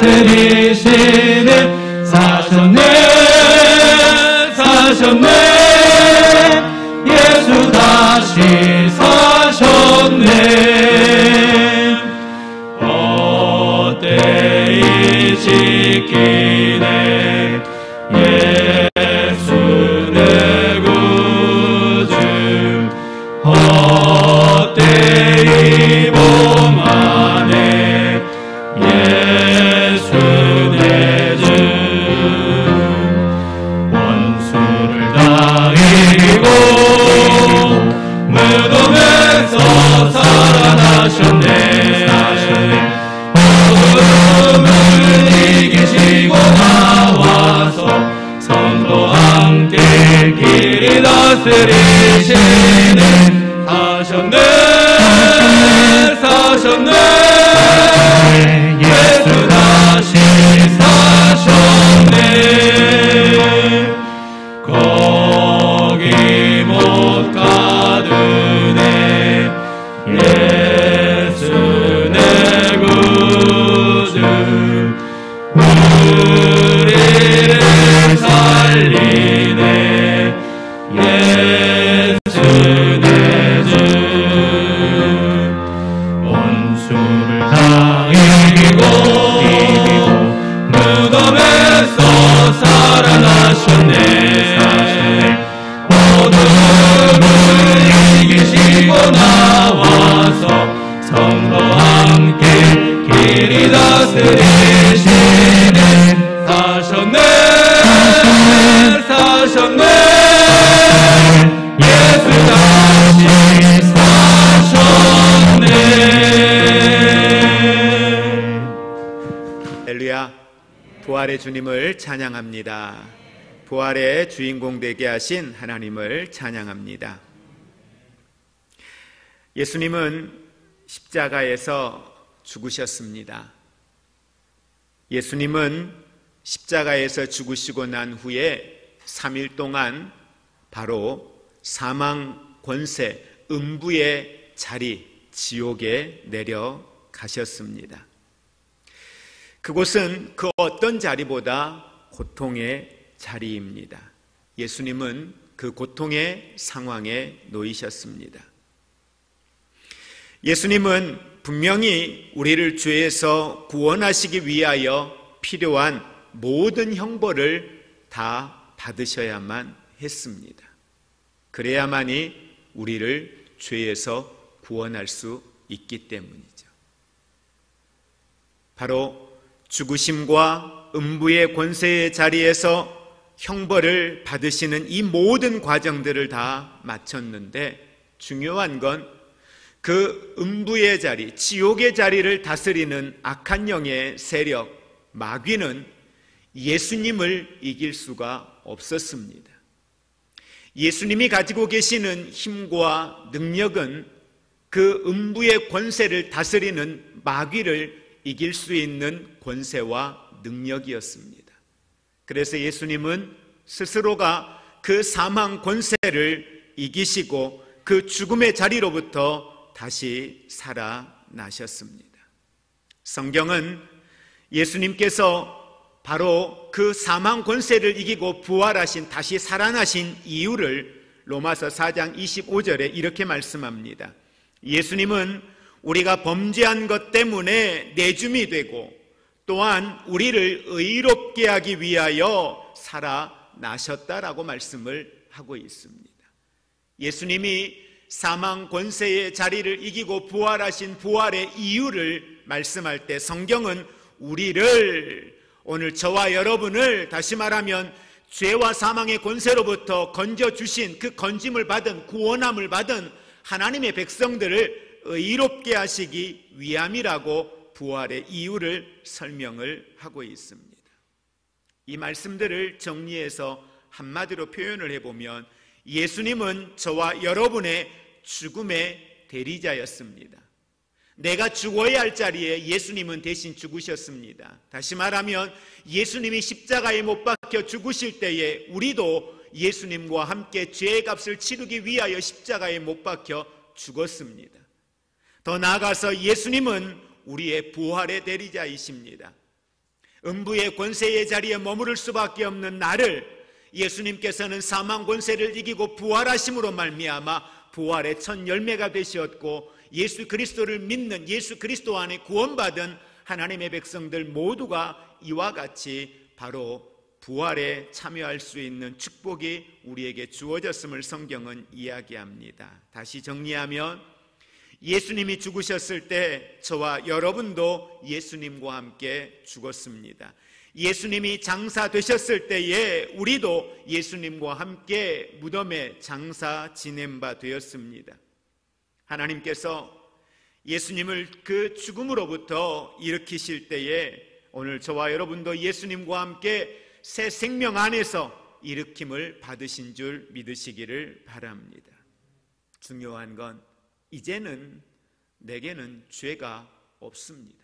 다스리시는 사셨네 사셨네 예수 다시 사셨네 헛되이 지키네 예수 내 구주 헛되이 범하네 예수 내 주 원수를 다 이기고 무덤에서 살아나셨네 어둠을 이기시고 나와서 성도 함께 길이 다스리시는 사셨네 사셨네 예수 다시 사셨네 거기 못 가두네 예수 내 구주 우리를 살리네 예수 내 주 원수를 다 이기고 무덤에서 살아나셨네 어둠을 이기시고 나와서 성도 함께 길이 다스리시는 사셨네 사셨네 예수 다시 사셨네. 할렐루야. 부활의 주님을 찬양합니다. 부활의 주인공 되게 하신 하나님을 찬양합니다. 예수님은 십자가에서 죽으셨습니다. 예수님은 십자가에서 죽으시고 난 후에 3일 동안 바로 사망 권세, 음부의 자리, 지옥에 내려가셨습니다. 그곳은 그 어떤 자리보다 고통의 자리입니다. 예수님은 그 고통의 상황에 놓이셨습니다. 예수님은 분명히 우리를 죄에서 구원하시기 위하여 필요한 모든 형벌을 다 받으셔야만 했습니다. 그래야만이 우리를 죄에서 구원할 수 있기 때문이죠. 바로 죽으심과 음부의 권세의 자리에서 형벌을 받으시는 이 모든 과정들을 다 마쳤는데 중요한 건 그 음부의 자리, 지옥의 자리를 다스리는 악한 영의 세력, 마귀는 예수님을 이길 수가 없었습니다. 예수님이 가지고 계시는 힘과 능력은 그 음부의 권세를 다스리는 마귀를 이길 수 있는 권세와 능력이었습니다. 그래서 예수님은 스스로가 그 사망 권세를 이기시고 그 죽음의 자리로부터 다시 살아나셨습니다. 성경은 예수님께서 바로 그 사망 권세를 이기고 부활하신, 다시 살아나신 이유를 로마서 4장 25절에 이렇게 말씀합니다. 예수님은 우리가 범죄한 것 때문에 내줌이 되고 또한 우리를 의롭게 하기 위하여 살아나셨다라고 말씀을 하고 있습니다. 예수님이 사망 권세의 자리를 이기고 부활하신 부활의 이유를 말씀할 때 성경은 우리를, 오늘 저와 여러분을 다시 말하면 죄와 사망의 권세로부터 건져주신 그 건짐을 받은, 구원함을 받은 하나님의 백성들을 의롭게 하시기 위함이라고 부활의 이유를 설명을 하고 있습니다. 이 말씀들을 정리해서 한마디로 표현을 해보면 예수님은 저와 여러분의 죽음의 대리자였습니다. 내가 죽어야 할 자리에 예수님은 대신 죽으셨습니다. 다시 말하면 예수님이 십자가에 못 박혀 죽으실 때에 우리도 예수님과 함께 죄의 값을 치르기 위하여 십자가에 못 박혀 죽었습니다. 더 나아가서 예수님은 우리의 부활의 대리자이십니다. 음부의 권세의 자리에 머무를 수밖에 없는 나를 예수님께서는 사망 권세를 이기고 부활하심으로 말미암아 부활의 첫 열매가 되셨고, 예수 그리스도를 믿는, 예수 그리스도 안에 구원받은 하나님의 백성들 모두가 이와 같이 바로 부활에 참여할 수 있는 축복이 우리에게 주어졌음을 성경은 이야기합니다. 다시 정리하면 예수님이 죽으셨을 때 저와 여러분도 예수님과 함께 죽었습니다. 예수님이 장사 되셨을 때에 우리도 예수님과 함께 무덤에 장사 지낸 바 되었습니다. 하나님께서 예수님을 그 죽음으로부터 일으키실 때에 오늘 저와 여러분도 예수님과 함께 새 생명 안에서 일으킴을 받으신 줄 믿으시기를 바랍니다. 중요한 건 이제는 내게는 죄가 없습니다.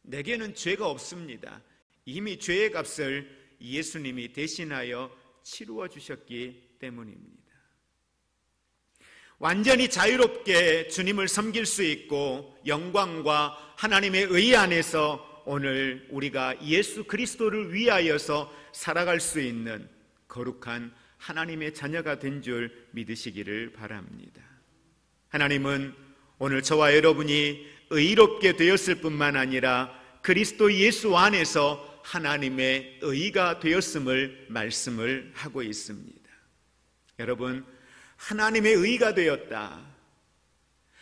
내게는 죄가 없습니다. 이미 죄의 값을 예수님이 대신하여 치루어 주셨기 때문입니다. 완전히 자유롭게 주님을 섬길 수 있고 영광과 하나님의 의 안에서 오늘 우리가 예수 그리스도를 위하여서 살아갈 수 있는 거룩한 하나님의 자녀가 된 줄 믿으시기를 바랍니다. 하나님은 오늘 저와 여러분이 의롭게 되었을 뿐만 아니라 그리스도 예수 안에서 하나님의 의가 되었음을 말씀을 하고 있습니다. 여러분, 하나님의 의가 되었다.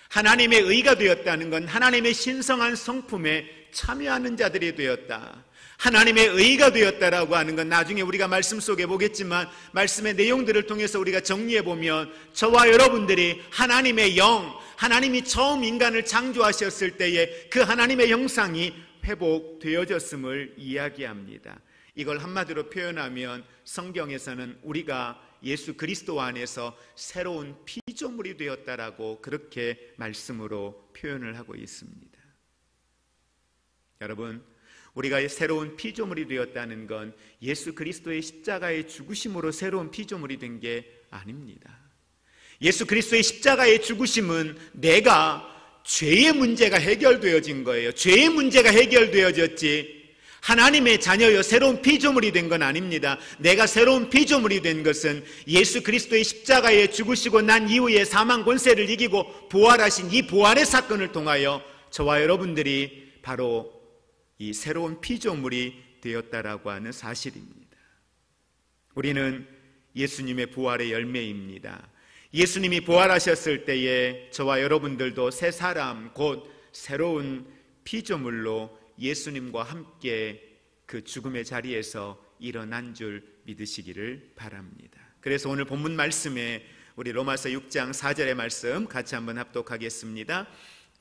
하나님의 의가 되었다는 건 하나님의 신성한 성품에 참여하는 자들이 되었다. 하나님의 의가 되었다라고 하는 건 나중에 우리가 말씀 속에 보겠지만 말씀의 내용들을 통해서 우리가 정리해 보면 저와 여러분들이 하나님의 영, 하나님이 처음 인간을 창조하셨을 때에 그 하나님의 형상이 회복되어졌음을 이야기합니다. 이걸 한마디로 표현하면 성경에서는 우리가 예수 그리스도 안에서 새로운 피조물이 되었다라고 그렇게 말씀으로 표현을 하고 있습니다. 여러분, 우리가 새로운 피조물이 되었다는 건 예수 그리스도의 십자가의 죽으심으로 새로운 피조물이 된 게 아닙니다. 예수 그리스도의 십자가의 죽으심은 내가 죄의 문제가 해결되어진 거예요. 죄의 문제가 해결되어졌지 하나님의 자녀여 새로운 피조물이 된 건 아닙니다. 내가 새로운 피조물이 된 것은 예수 그리스도의 십자가에 죽으시고 난 이후에 사망 권세를 이기고 부활하신 이 부활의 사건을 통하여 저와 여러분들이 바로 이 새로운 피조물이 되었다라고 하는 사실입니다. 우리는 예수님의 부활의 열매입니다. 예수님이 부활하셨을 때에 저와 여러분들도 새 사람 곧 새로운 피조물로 예수님과 함께 그 죽음의 자리에서 일어난 줄 믿으시기를 바랍니다. 그래서 오늘 본문 말씀에 우리 로마서 6장 4절의 말씀 같이 한번 합독하겠습니다.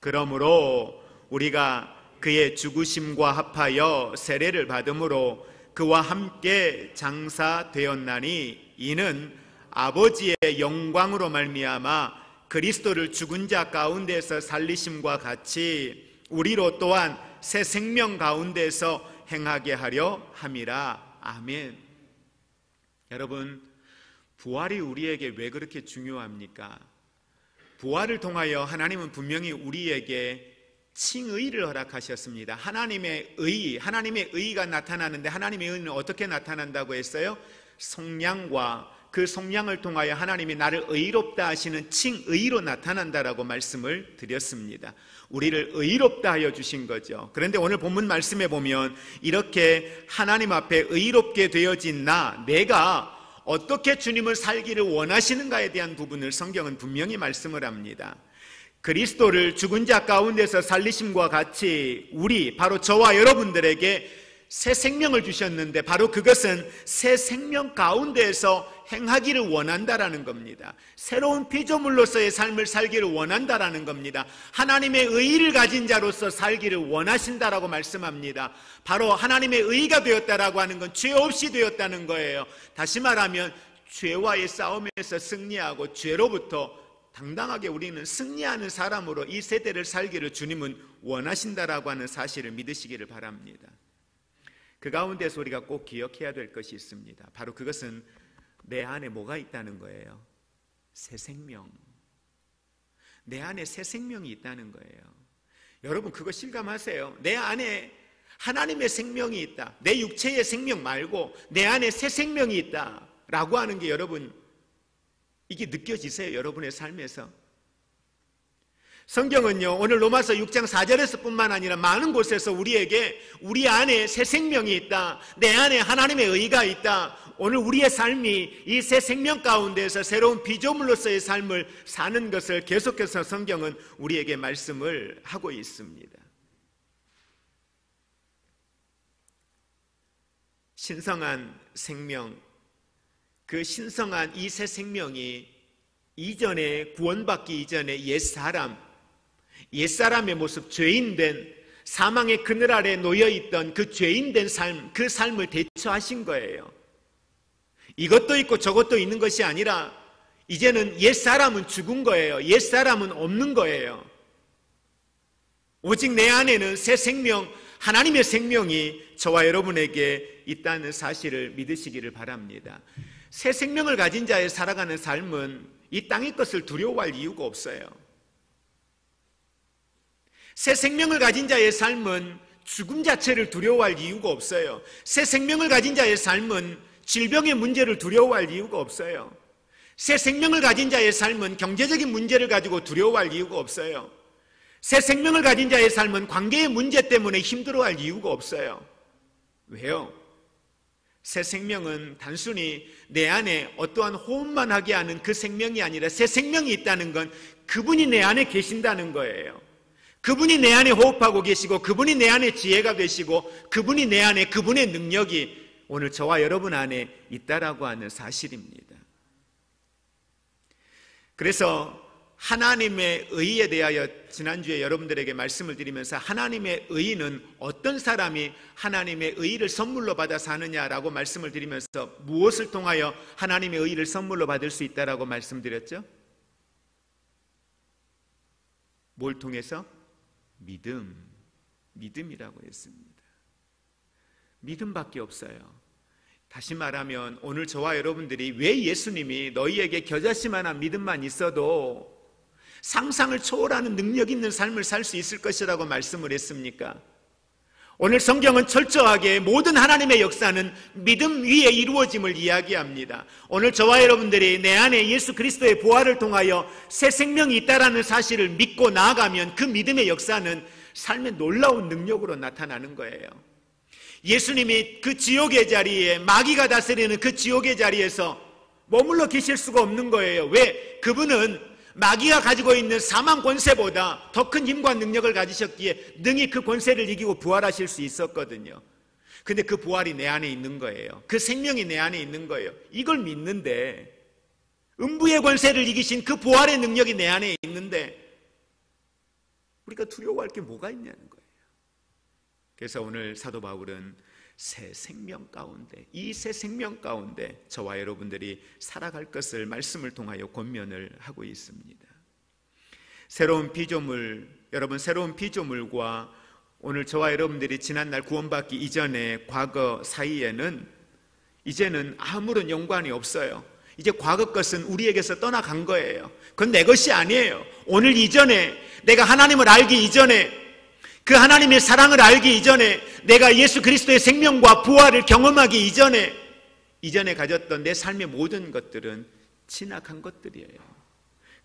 그러므로 우리가 그의 죽으심과 합하여 세례를 받음으로 그와 함께 장사되었나니 이는 아버지의 영광으로 말미암아 그리스도를 죽은 자 가운데서 살리심과 같이 우리로 또한 새 생명 가운데서 행하게 하려 함이라. 아멘. 여러분, 부활이 우리에게 왜 그렇게 중요합니까? 부활을 통하여 하나님은 분명히 우리에게 칭의를 허락하셨습니다. 하나님의 의가 나타나는데 하나님의 의는 어떻게 나타난다고 했어요? 속량과 그 속량을 통하여 하나님이 나를 의롭다 하시는 칭의로 나타난다라고 말씀을 드렸습니다. 우리를 의롭다 하여 주신 거죠. 그런데 오늘 본문 말씀에 보면 이렇게 하나님 앞에 의롭게 되어진 내가 어떻게 주님을 살기를 원하시는가에 대한 부분을 성경은 분명히 말씀을 합니다. 그리스도를 죽은 자 가운데서 살리심과 같이 우리 바로 저와 여러분들에게 새 생명을 주셨는데 바로 그것은 새 생명 가운데에서 행하기를 원한다라는 겁니다. 새로운 피조물로서의 삶을 살기를 원한다라는 겁니다. 하나님의 의를 가진 자로서 살기를 원하신다라고 말씀합니다. 바로 하나님의 의가 되었다라고 하는 건 죄 없이 되었다는 거예요. 다시 말하면 죄와의 싸움에서 승리하고 죄로부터 당당하게 우리는 승리하는 사람으로 이 세대를 살기를 주님은 원하신다라고 하는 사실을 믿으시기를 바랍니다. 그 가운데서 우리가 꼭 기억해야 될 것이 있습니다. 바로 그것은 내 안에 뭐가 있다는 거예요? 새 생명. 내 안에 새 생명이 있다는 거예요. 여러분 그거 실감하세요? 내 안에 하나님의 생명이 있다. 내 육체의 생명 말고 내 안에 새 생명이 있다 라고 하는 게 여러분, 이게 느껴지세요? 여러분의 삶에서? 성경은요, 오늘 로마서 6장 4절에서 뿐만 아니라 많은 곳에서 우리에게 우리 안에 새 생명이 있다, 내 안에 하나님의 의가 있다, 오늘 우리의 삶이 이 새 생명 가운데서 새로운 피조물로서의 삶을 사는 것을 계속해서 성경은 우리에게 말씀을 하고 있습니다. 신성한 생명, 그 신성한 이 새 생명이 이전에 구원받기 이전에 옛사람의 모습, 죄인된 사망의 그늘 아래 놓여있던 그 죄인된 삶, 그 삶을 대처하신 거예요. 이것도 있고 저것도 있는 것이 아니라 이제는 옛사람은 죽은 거예요. 옛사람은 없는 거예요. 오직 내 안에는 새 생명, 하나님의 생명이 저와 여러분에게 있다는 사실을 믿으시기를 바랍니다. 새 생명을 가진 자의 살아가는 삶은 이 땅의 것을 두려워할 이유가 없어요. 새 생명을 가진 자의 삶은 죽음 자체를 두려워할 이유가 없어요. 새 생명을 가진 자의 삶은 질병의 문제를 두려워할 이유가 없어요. 새 생명을 가진 자의 삶은 경제적인 문제를 가지고 두려워할 이유가 없어요. 새 생명을 가진 자의 삶은 관계의 문제 때문에 힘들어할 이유가 없어요. 왜요? 새 생명은 단순히 내 안에 어떠한 호흡만 하게 하는 그 생명이 아니라 새 생명이 있다는 건 그분이 내 안에 계신다는 거예요. 그분이 내 안에 호흡하고 계시고 그분이 내 안에 지혜가 되시고 그분이 내 안에 그분의 능력이 오늘 저와 여러분 안에 있다라고 하는 사실입니다. 그래서 하나님의 의에 대하여 지난주에 여러분들에게 말씀을 드리면서 하나님의 의는 어떤 사람이 하나님의 의를 선물로 받아서 하느냐라고 말씀을 드리면서 무엇을 통하여 하나님의 의를 선물로 받을 수 있다라고 말씀드렸죠? 뭘 통해서? 믿음이라고 했습니다. 믿음밖에 없어요. 다시 말하면 오늘 저와 여러분들이 왜 예수님이 너희에게 겨자씨만한 믿음만 있어도 상상을 초월하는 능력 있는 삶을 살 수 있을 것이라고 말씀을 했습니까? 오늘 성경은 철저하게 모든 하나님의 역사는 믿음 위에 이루어짐을 이야기합니다. 오늘 저와 여러분들이 내 안에 예수 그리스도의 부활을 통하여 새 생명이 있다는 사실을 믿고 나아가면 그 믿음의 역사는 삶의 놀라운 능력으로 나타나는 거예요. 예수님이 그 지옥의 자리에, 마귀가 다스리는 그 지옥의 자리에서 머물러 계실 수가 없는 거예요. 왜? 그분은 마귀가 가지고 있는 사망 권세보다 더 큰 힘과 능력을 가지셨기에 능히 그 권세를 이기고 부활하실 수 있었거든요. 근데 그 부활이 내 안에 있는 거예요. 그 생명이 내 안에 있는 거예요. 이걸 믿는데, 음부의 권세를 이기신 그 부활의 능력이 내 안에 있는데 우리가 두려워할 게 뭐가 있냐는 거예요. 그래서 오늘 사도 바울은 새 생명 가운데, 이 새 생명 가운데 저와 여러분들이 살아갈 것을 말씀을 통하여 권면을 하고 있습니다. 새로운 피조물, 여러분 새로운 피조물과 오늘 저와 여러분들이 지난날 구원받기 이전의 과거 사이에는 이제는 아무런 연관이 없어요. 이제 과거 것은 우리에게서 떠나간 거예요. 그건 내 것이 아니에요. 오늘 이전에, 내가 하나님을 알기 이전에, 그 하나님의 사랑을 알기 이전에, 내가 예수 그리스도의 생명과 부활을 경험하기 이전에 가졌던 내 삶의 모든 것들은 지나간 것들이에요.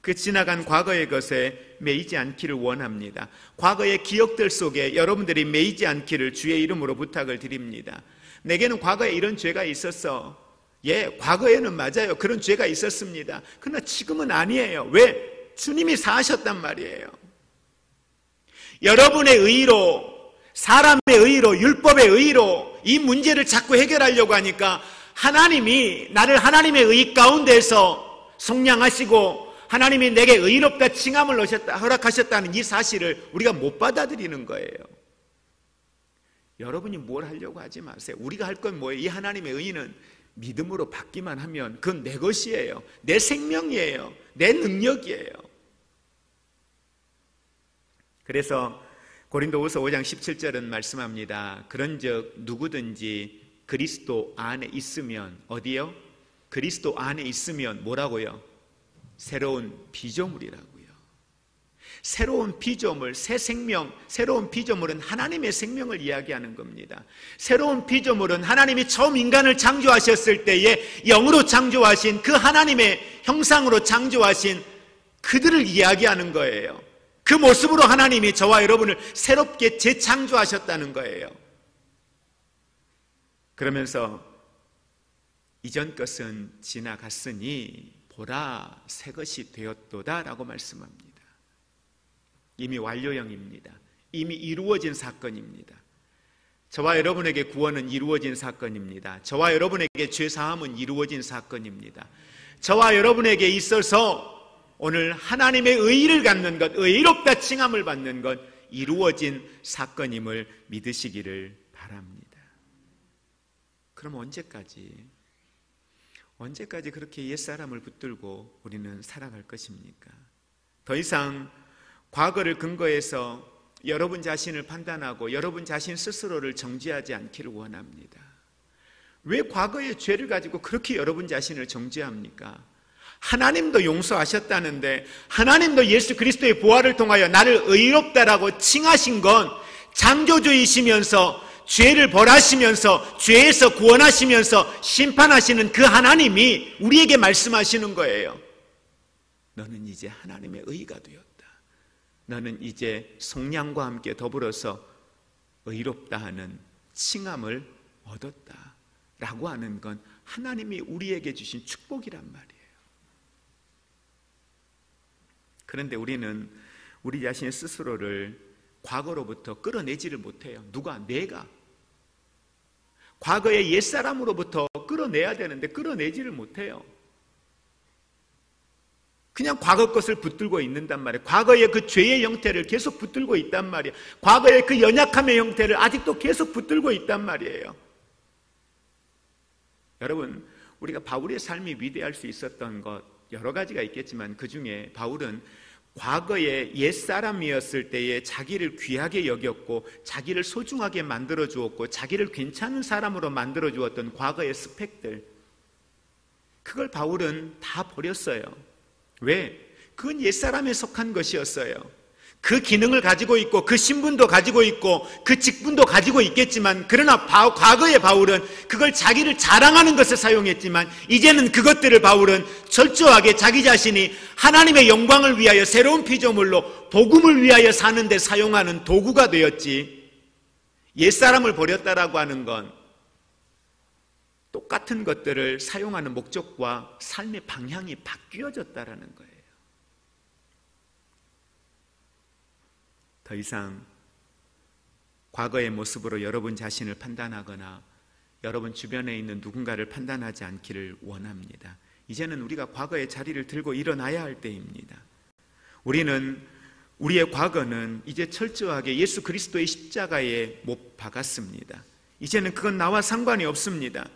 그 지나간 과거의 것에 매이지 않기를 원합니다. 과거의 기억들 속에 여러분들이 매이지 않기를 주의 이름으로 부탁을 드립니다. 내게는 과거에 이런 죄가 있었어. 예, 과거에는 맞아요. 그런 죄가 있었습니다. 그러나 지금은 아니에요. 왜? 주님이 사하셨단 말이에요. 여러분의 의로, 사람의 의로, 율법의 의로 이 문제를 자꾸 해결하려고 하니까 하나님이 나를 하나님의 의 가운데서 속량하시고 하나님이 내게 의롭다 칭함을 허락하셨다는 이 사실을 우리가 못 받아들이는 거예요. 여러분이 뭘 하려고 하지 마세요. 우리가 할 건 뭐예요? 이 하나님의 의는 믿음으로 받기만 하면 그건 내 것이에요. 내 생명이에요. 내 능력이에요. 그래서 고린도후서 5장 17절은 말씀합니다. 그런즉 누구든지 그리스도 안에 있으면, 어디요? 그리스도 안에 있으면 뭐라고요? 새로운 피조물이라고요. 새로운 피조물, 새 생명, 새로운 피조물은 하나님의 생명을 이야기하는 겁니다. 새로운 피조물은 하나님이 처음 인간을 창조하셨을 때에 영으로 창조하신 그 하나님의 형상으로 창조하신 그들을 이야기하는 거예요. 그 모습으로 하나님이 저와 여러분을 새롭게 재창조하셨다는 거예요. 그러면서 이전 것은 지나갔으니 보라 새 것이 되었도다 라고 말씀합니다. 이미 완료형입니다. 이미 이루어진 사건입니다. 저와 여러분에게 구원은 이루어진 사건입니다. 저와 여러분에게 죄사함은 이루어진 사건입니다. 저와 여러분에게 있어서 오늘 하나님의 의의를 갖는 것, 의롭다 칭함을 받는 것 이루어진 사건임을 믿으시기를 바랍니다. 그럼 언제까지 그렇게 옛사람을 붙들고 우리는 살아갈 것입니까? 더 이상 과거를 근거해서 여러분 자신을 판단하고 여러분 자신 스스로를 정죄하지 않기를 원합니다. 왜 과거의 죄를 가지고 그렇게 여러분 자신을 정죄합니까? 하나님도 용서하셨다는데, 하나님도 예수 그리스도의 부활을 통하여 나를 의롭다라고 칭하신 건 창조주이시면서 죄를 벌하시면서 죄에서 구원하시면서 심판하시는 그 하나님이 우리에게 말씀하시는 거예요. 너는 이제 하나님의 의가 되었다. 너는 이제 속량과 함께 더불어서 의롭다 하는 칭함을 얻었다 라고 하는 건 하나님이 우리에게 주신 축복이란 말이에요. 그런데 우리는 우리 자신 스스로를 과거로부터 끌어내지를 못해요. 누가? 내가. 과거의 옛사람으로부터 끌어내야 되는데 끌어내지를 못해요. 그냥 과거 것을 붙들고 있는단 말이에요. 과거의 그 죄의 형태를 계속 붙들고 있단 말이에요. 과거의 그 연약함의 형태를 아직도 계속 붙들고 있단 말이에요. 여러분, 우리가 바울의 삶이 위대할 수 있었던 것 여러 가지가 있겠지만 그 중에 바울은 과거의 옛사람이었을 때에 자기를 귀하게 여겼고 자기를 소중하게 만들어 주었고 자기를 괜찮은 사람으로 만들어 주었던 과거의 스펙들, 그걸 바울은 다 버렸어요. 왜? 그건 옛사람에 속한 것이었어요. 그 기능을 가지고 있고 그 신분도 가지고 있고 그 직분도 가지고 있겠지만, 그러나 과거의 바울은 그걸 자기를 자랑하는 것을 사용했지만 이제는 그것들을 바울은 철저하게 자기 자신이 하나님의 영광을 위하여 새로운 피조물로 복음을 위하여 사는 데 사용하는 도구가 되었지, 옛사람을 버렸다라고 하는 건 똑같은 것들을 사용하는 목적과 삶의 방향이 바뀌어졌다라는 거예요. 더 이상 과거의 모습으로 여러분 자신을 판단하거나 여러분 주변에 있는 누군가를 판단하지 않기를 원합니다. 이제는 우리가 과거의 자리를 들고 일어나야 할 때입니다. 우리의 과거는 이제 철저하게 예수 그리스도의 십자가에 못 박았습니다. 이제는 그건 나와 상관이 없습니다.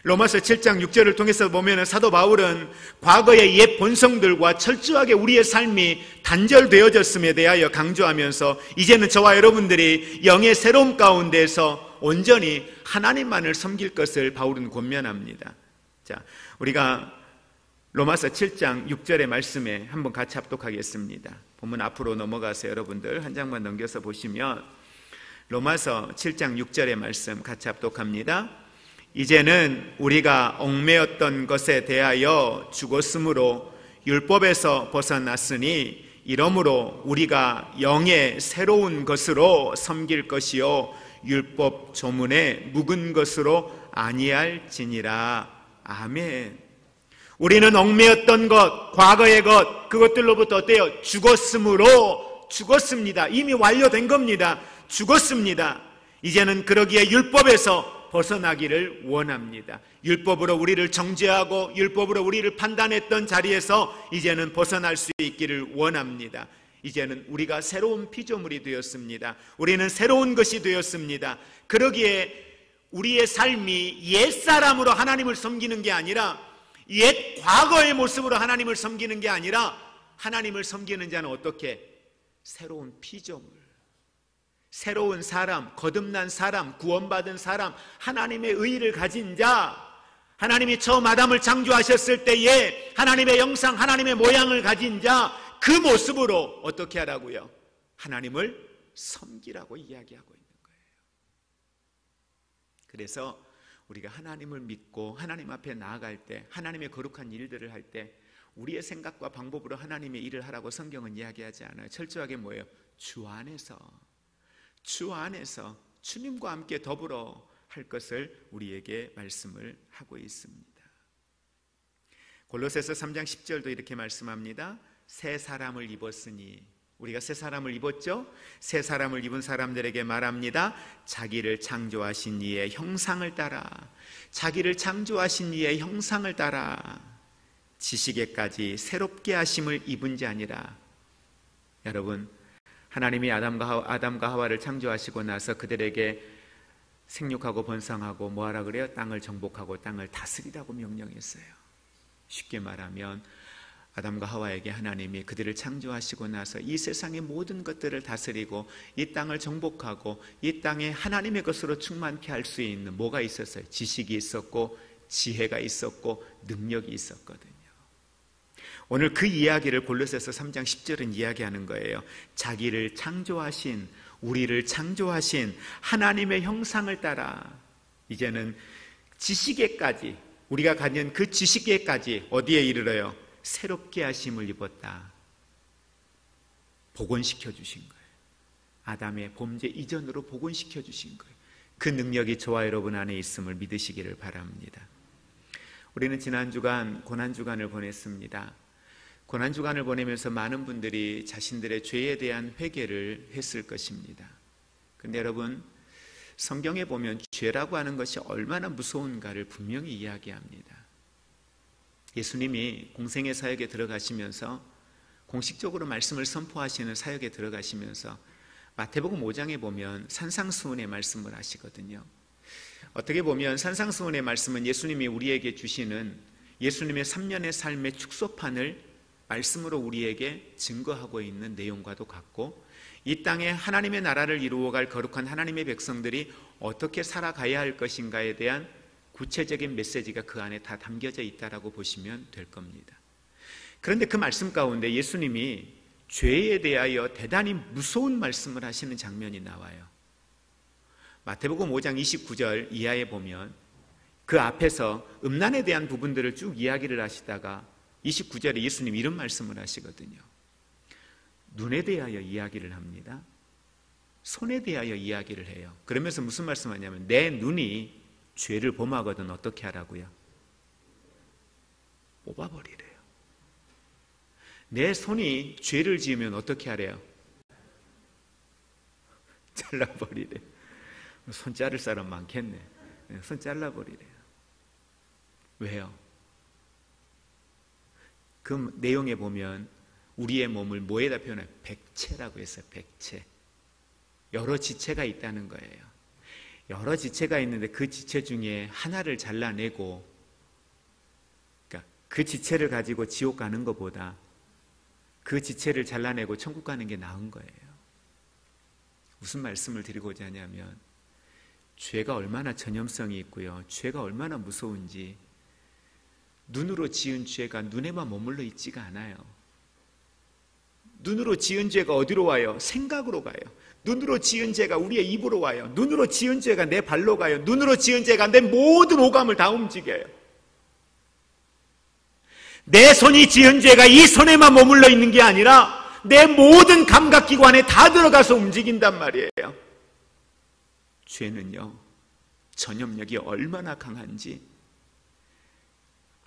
로마서 7장 6절을 통해서 보면 사도 바울은 과거의 옛 본성들과 철저하게 우리의 삶이 단절되어졌음에 대하여 강조하면서 이제는 저와 여러분들이 영의 새로움 가운데서 온전히 하나님만을 섬길 것을 바울은 권면합니다. 자, 우리가 로마서 7장 6절의 말씀에 한번 같이 합독하겠습니다. 본문 앞으로 넘어가서 여러분들 한 장만 넘겨서 보시면 로마서 7장 6절의 말씀 같이 합독합니다. 이제는 우리가 얽매였던 것에 대하여 죽었으므로 율법에서 벗어났으니 이러므로 우리가 영의 새로운 것으로 섬길 것이요 율법 조문에 묵은 것으로 아니할지니라. 아멘. 우리는 얽매였던 것, 과거의 것, 그것들로부터 어때요? 죽었으므로 죽었습니다. 이미 완료된 겁니다. 죽었습니다. 이제는 그러기에 율법에서 벗어나기를 원합니다. 율법으로 우리를 정죄하고 율법으로 우리를 판단했던 자리에서 이제는 벗어날 수 있기를 원합니다. 이제는 우리가 새로운 피조물이 되었습니다. 우리는 새로운 것이 되었습니다. 그러기에 우리의 삶이 옛사람으로 하나님을 섬기는 게 아니라 옛 과거의 모습으로 하나님을 섬기는 게 아니라 하나님을 섬기는 자는 어떻게? 새로운 피조물, 새로운 사람, 거듭난 사람, 구원받은 사람, 하나님의 의의를 가진 자, 하나님이 처음 아담을 창조하셨을 때에 하나님의 형상, 하나님의 모양을 가진 자, 그 모습으로 어떻게 하라고요? 하나님을 섬기라고 이야기하고 있는 거예요. 그래서 우리가 하나님을 믿고 하나님 앞에 나아갈 때, 하나님의 거룩한 일들을 할 때 우리의 생각과 방법으로 하나님의 일을 하라고 성경은 이야기하지 않아요. 철저하게 뭐예요? 주 안에서 주님과 함께 더불어 할 것을 우리에게 말씀을 하고 있습니다. 골로새서 3장 10절도 이렇게 말씀합니다. 새 사람을 입었으니, 우리가 새 사람을 입었죠? 새 사람을 입은 사람들에게 말합니다. 자기를 창조하신 이의 형상을 따라, 자기를 창조하신 이의 형상을 따라 지식에까지 새롭게 하심을 입은 자 아니라. 여러분, 하나님이 아담과 하와를 창조하시고 나서 그들에게 생육하고 번성하고 뭐하라 그래요? 땅을 정복하고 땅을 다스리라고 명령했어요. 쉽게 말하면 아담과 하와에게 하나님이 그들을 창조하시고 나서 이 세상의 모든 것들을 다스리고 이 땅을 정복하고 이 땅에 하나님의 것으로 충만케 할 수 있는 뭐가 있었어요? 지식이 있었고 지혜가 있었고 능력이 있었거든요. 오늘 그 이야기를 골로새서 3장 10절은 이야기하는 거예요. 자기를 창조하신, 우리를 창조하신 하나님의 형상을 따라 이제는 지식에까지, 우리가 가진 그 지식에까지 어디에 이르러요? 새롭게 하심을 입었다. 복원시켜 주신 거예요. 아담의 범죄 이전으로 복원시켜 주신 거예요. 그 능력이 저와 여러분 안에 있음을 믿으시기를 바랍니다. 우리는 지난 주간 고난주간을 보냈습니다. 고난주간을 보내면서 많은 분들이 자신들의 죄에 대한 회개를 했을 것입니다. 그런데 여러분, 성경에 보면 죄라고 하는 것이 얼마나 무서운가를 분명히 이야기합니다. 예수님이 공생의 사역에 들어가시면서 공식적으로 말씀을 선포하시는 사역에 들어가시면서 마태복음 5장에 보면 산상수훈의 말씀을 하시거든요. 어떻게 보면 산상수훈의 말씀은 예수님이 우리에게 주시는 예수님의 3년의 삶의 축소판을 말씀으로 우리에게 증거하고 있는 내용과도 같고, 이 땅에 하나님의 나라를 이루어갈 거룩한 하나님의 백성들이 어떻게 살아가야 할 것인가에 대한 구체적인 메시지가 그 안에 다 담겨져 있다라고 보시면 될 겁니다. 그런데 그 말씀 가운데 예수님이 죄에 대하여 대단히 무서운 말씀을 하시는 장면이 나와요. 마태복음 5장 29절 이하에 보면 그 앞에서 음란에 대한 부분들을 쭉 이야기를 하시다가 29절에 예수님 이런 말씀을 하시거든요. 눈에 대하여 이야기를 합니다. 손에 대하여 이야기를 해요. 그러면서 무슨 말씀하냐면 내 눈이 죄를 범하거든 어떻게 하라고요? 뽑아버리래요. 내 손이 죄를 지으면 어떻게 하래요? 잘라버리래. 손 자를 사람 많겠네. 손 잘라버리래요. 왜요? 그 내용에 보면 우리의 몸을 뭐에다 표현해요? 백체라고 했어요. 백체. 여러 지체가 있다는 거예요. 여러 지체가 있는데 그 지체 중에 하나를 잘라내고, 그러니까 그 지체를 가지고 지옥 가는 것보다 그 지체를 잘라내고 천국 가는 게 나은 거예요. 무슨 말씀을 드리고자 하냐면 죄가 얼마나 전염성이 있고요, 죄가 얼마나 무서운지, 눈으로 지은 죄가 눈에만 머물러 있지가 않아요. 눈으로 지은 죄가 어디로 와요? 생각으로 가요. 눈으로 지은 죄가 우리의 입으로 와요. 눈으로 지은 죄가 내 발로 가요. 눈으로 지은 죄가 내 모든 오감을 다 움직여요. 내 손이 지은 죄가 이 손에만 머물러 있는 게 아니라 내 모든 감각기관에 다 들어가서 움직인단 말이에요. 죄는요, 전염력이 얼마나 강한지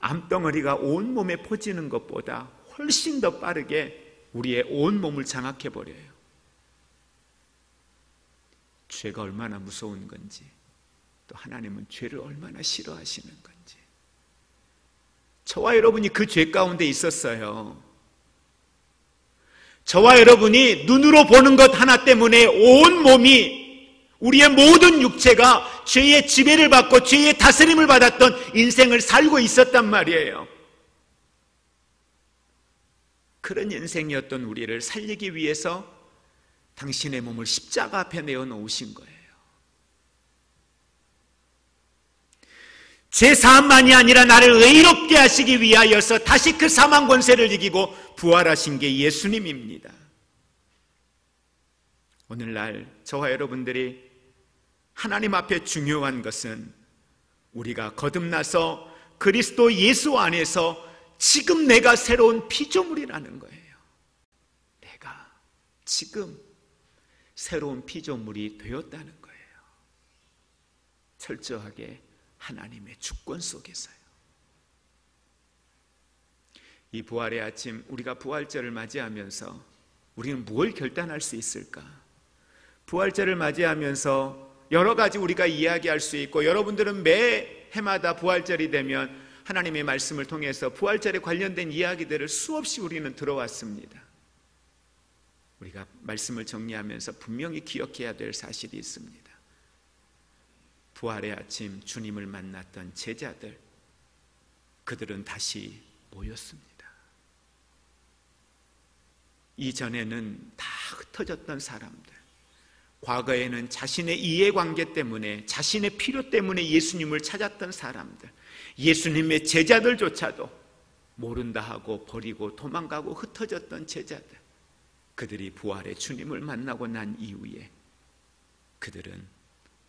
암덩어리가 온몸에 퍼지는 것보다 훨씬 더 빠르게 우리의 온몸을 장악해버려요. 죄가 얼마나 무서운 건지, 또 하나님은 죄를 얼마나 싫어하시는 건지. 저와 여러분이 그 죄 가운데 있었어요. 저와 여러분이 눈으로 보는 것 하나 때문에 온 몸이, 우리의 모든 육체가 죄의 지배를 받고 죄의 다스림을 받았던 인생을 살고 있었단 말이에요. 그런 인생이었던 우리를 살리기 위해서 당신의 몸을 십자가 앞에 내어놓으신 거예요. 죄 사함만이 아니라 나를 의롭게 하시기 위하여서 다시 그 사망 권세를 이기고 부활하신 게 예수님입니다. 오늘날 저와 여러분들이 하나님 앞에 중요한 것은 우리가 거듭나서 그리스도 예수 안에서 지금 내가 새로운 피조물이라는 거예요. 내가 지금 새로운 피조물이 되었다는 거예요. 철저하게 하나님의 주권 속에서요. 이 부활의 아침, 우리가 부활절을 맞이하면서 우리는 무엇을 결단할 수 있을까? 부활절을 맞이하면서 여러 가지 우리가 이야기할 수 있고, 여러분들은 매 해마다 부활절이 되면 하나님의 말씀을 통해서 부활절에 관련된 이야기들을 수없이 우리는 들어왔습니다. 우리가 말씀을 정리하면서 분명히 기억해야 될 사실이 있습니다. 부활의 아침 주님을 만났던 제자들, 그들은 다시 모였습니다. 이전에는 다 흩어졌던 사람들, 과거에는 자신의 이해관계 때문에, 자신의 필요 때문에 예수님을 찾았던 사람들, 예수님의 제자들조차도 모른다 하고 버리고 도망가고 흩어졌던 제자들, 그들이 부활의 주님을 만나고 난 이후에 그들은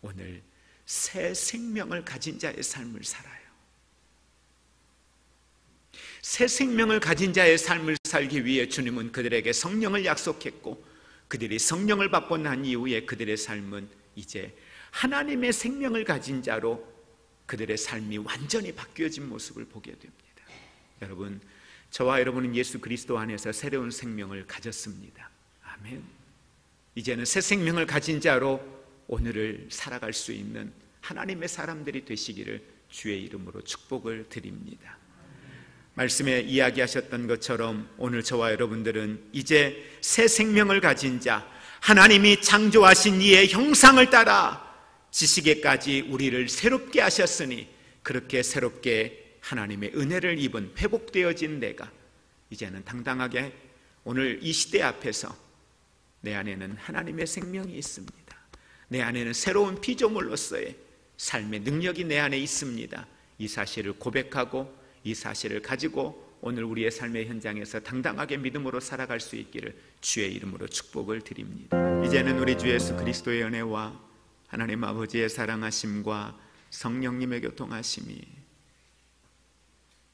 오늘 새 생명을 가진 자의 삶을 살아요. 새 생명을 가진 자의 삶을 살기 위해 주님은 그들에게 성령을 약속했고, 그들이 성령을 받고 난 이후에 그들의 삶은 이제 하나님의 생명을 가진 자로 그들의 삶이 완전히 바뀌어진 모습을 보게 됩니다. 여러분, 저와 여러분은 예수 그리스도 안에서 새로운 생명을 가졌습니다. 아멘. 이제는 새 생명을 가진 자로 오늘을 살아갈 수 있는 하나님의 사람들이 되시기를 주의 이름으로 축복을 드립니다. 말씀에 이야기하셨던 것처럼 오늘 저와 여러분들은 이제 새 생명을 가진 자, 하나님이 창조하신 이의 형상을 따라 지식에까지 우리를 새롭게 하셨으니, 그렇게 새롭게 하나님의 은혜를 입은 회복되어진 내가 이제는 당당하게 오늘 이 시대 앞에서 내 안에는 하나님의 생명이 있습니다. 내 안에는 새로운 피조물로서의 삶의 능력이 내 안에 있습니다. 이 사실을 고백하고 이 사실을 가지고 오늘 우리의 삶의 현장에서 당당하게 믿음으로 살아갈 수 있기를 주의 이름으로 축복을 드립니다. 이제는 우리 주 예수 그리스도의 은혜와 하나님 아버지의 사랑하심과 성령님의 교통하심이,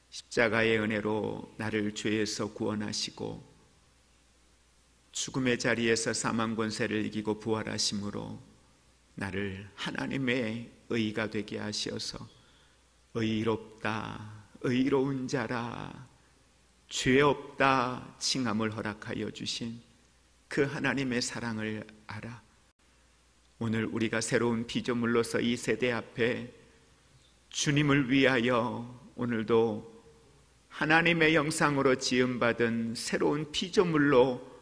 십자가의 은혜로 나를 죄에서 구원하시고 죽음의 자리에서 사망 권세를 이기고 부활하심으로 나를 하나님의 의가 되게 하시어서 의롭다, 의로운 자라, 죄 없다 칭함을 허락하여 주신 그 하나님의 사랑을 알아 오늘 우리가 새로운 피조물로서 이 세대 앞에 주님을 위하여 오늘도 하나님의 형상으로 지음받은 새로운 피조물로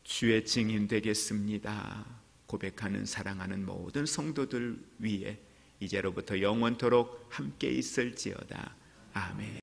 주의 증인 되겠습니다 고백하는 사랑하는 모든 성도들 위에 이제로부터 영원토록 함께 있을지어다. 아멘.